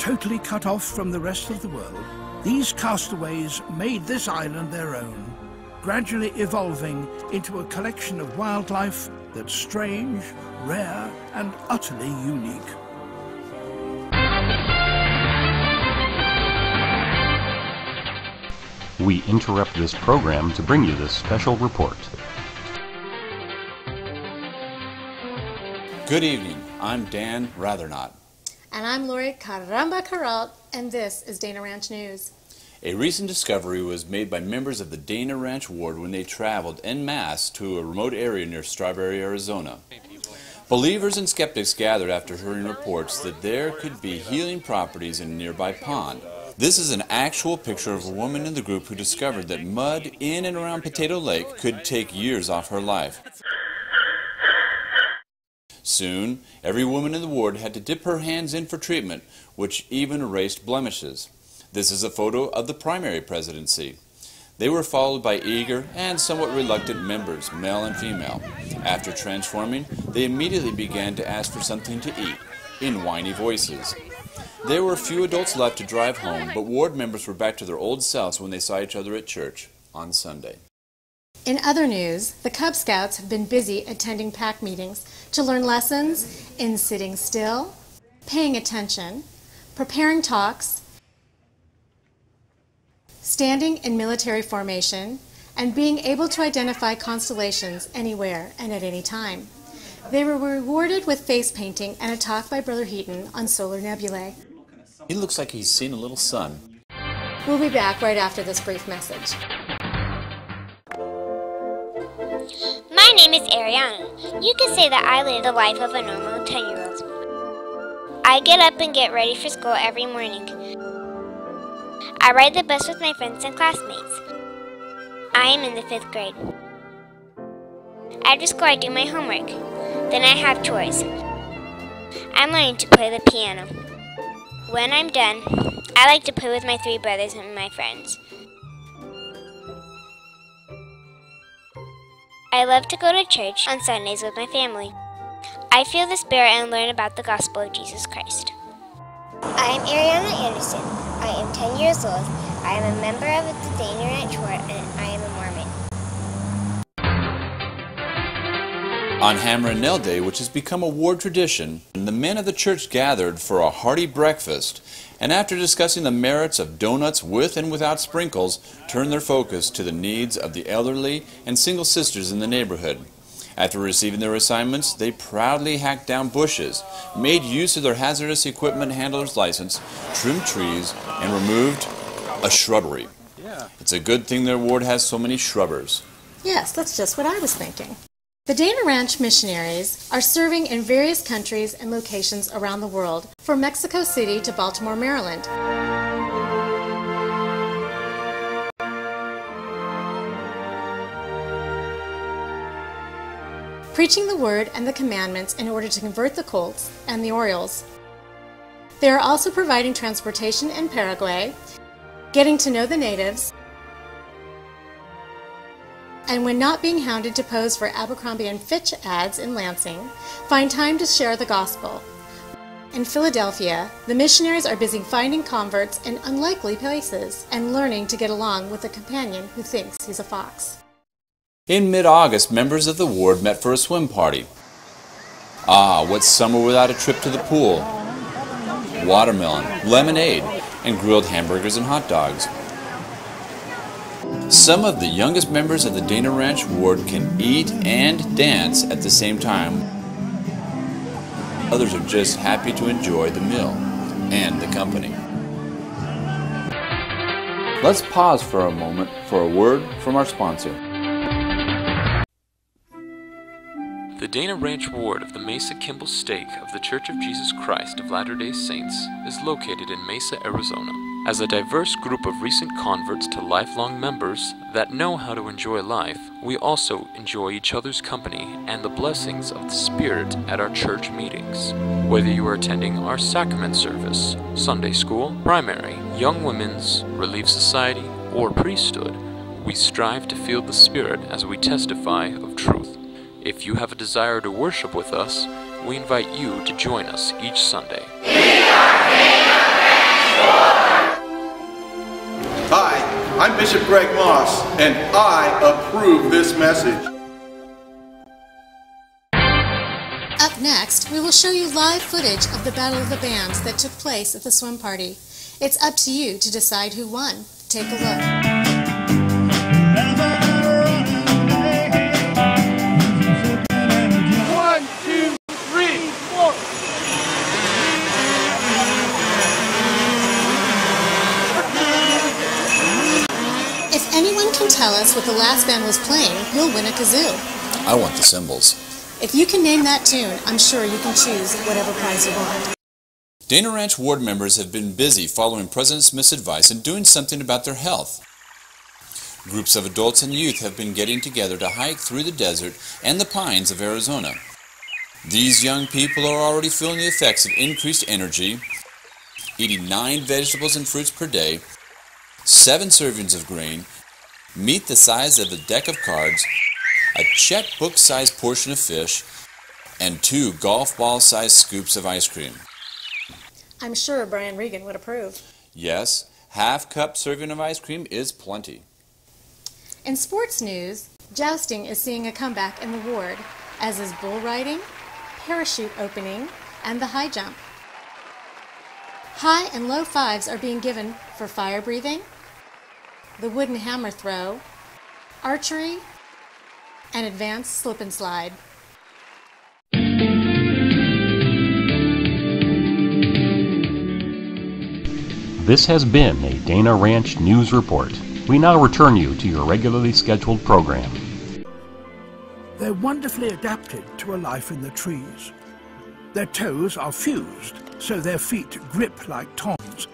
totally cut off from the rest of the world, these castaways made this island their own, gradually evolving into a collection of wildlife that's strange, rare, and utterly unique. We interrupt this program to bring you this special report. Good evening. I'm Dan Rathernot. And I'm Lori Caramba Caralt, and this is Dana Ranch News. A recent discovery was made by members of the Dana Ranch Ward when they traveled en masse to a remote area near Strawberry, Arizona. Believers and skeptics gathered after hearing reports that there could be healing properties in a nearby pond. This is an actual picture of a woman in the group who discovered that mud in and around Potato Lake could take years off her life. Soon, every woman in the ward had to dip her hands in for treatment, which even erased blemishes. This is a photo of the primary presidency. They were followed by eager and somewhat reluctant members, male and female. After transforming, they immediately began to ask for something to eat, in whiny voices. There were few adults left to drive home, but ward members were back to their old selves when they saw each other at church on Sunday. In other news, the Cub Scouts have been busy attending PAC meetings to learn lessons in sitting still, paying attention, preparing talks, standing in military formation, and being able to identify constellations anywhere and at any time. They were rewarded with face painting and a talk by Brother Heaton on solar nebulae. He looks like he's seen a little sun. We'll be back right after this brief message. My name is Ariana. You can say that I live the life of a normal 10-year-old. I get up and get ready for school every morning. I ride the bus with my friends and classmates. I am in the 5th grade. After school I do my homework. Then I have chores. I'm learning to play the piano. When I'm done, I like to play with my 3 brothers and my friends. I love to go to church on Sundays with my family. I feel the Spirit and learn about the gospel of Jesus Christ. I am Ariana Anderson. I am 10 years old. I am a member of the Dana Ranch Ward and I am a Mormon. On Hammer and Nail Day, which has become a ward tradition, the men of the church gathered for a hearty breakfast, and after discussing the merits of donuts with and without sprinkles, turned their focus to the needs of the elderly and single sisters in the neighborhood. After receiving their assignments, they proudly hacked down bushes, made use of their hazardous equipment handler's license, trimmed trees, and removed a shrubbery. It's a good thing their ward has so many shrubbers. Yes, that's just what I was thinking. The Dana Ranch missionaries are serving in various countries and locations around the world, from Mexico City to Baltimore, Maryland. Preaching the Word and the Commandments in order to convert the Colts and the Orioles. They are also providing transportation in Paraguay, getting to know the natives, and when not being hounded to pose for Abercrombie & Fitch ads in Lansing, find time to share the gospel. In Philadelphia, the missionaries are busy finding converts in unlikely places and learning to get along with a companion who thinks he's a fox. In mid-August, members of the ward met for a swim party. Ah, what's summer without a trip to the pool? Watermelon, lemonade, and grilled hamburgers and hot dogs. Some of the youngest members of the Dana Ranch Ward can eat and dance at the same time. Others are just happy to enjoy the meal and the company. Let's pause for a moment for a word from our sponsor. The Dana Ranch Ward of the Mesa Kimball Stake of the Church of Jesus Christ of Latter-day Saints is located in Mesa, Arizona. As a diverse group of recent converts to lifelong members that know how to enjoy life, we also enjoy each other's company and the blessings of the Spirit at our church meetings. Whether you are attending our sacrament service, Sunday school, primary, young women's, Relief Society, or priesthood, we strive to feel the Spirit as we testify of truth. If you have a desire to worship with us, we invite you to join us each Sunday. Bishop Greg Moss, and I approve this message. Up next, we will show you live footage of the Battle of the Bands that took place at the swim party. It's up to you to decide who won. Take a look. If anyone can tell us what the last band was playing, you'll win a kazoo. I want the cymbals. If you can name that tune, I'm sure you can choose whatever prize you want. Dana Ranch ward members have been busy following President Smith's advice and doing something about their health. Groups of adults and youth have been getting together to hike through the desert and the pines of Arizona. These young people are already feeling the effects of increased energy, eating 9 vegetables and fruits per day, 7 servings of grain, meat the size of a deck of cards, a checkbook-sized portion of fish, and 2 golf ball-sized scoops of ice cream. I'm sure Brian Regan would approve. Yes, half-cup serving of ice cream is plenty. In sports news, jousting is seeing a comeback in the ward, as is bull riding, parachute opening, and the high jump. High and low fives are being given for fire breathing, the wooden hammer throw, archery, and advanced slip and slide. This has been a Dana Ranch News Report. We now return you to your regularly scheduled program. They're wonderfully adapted to a life in the trees. Their toes are fused, so their feet grip like tongs.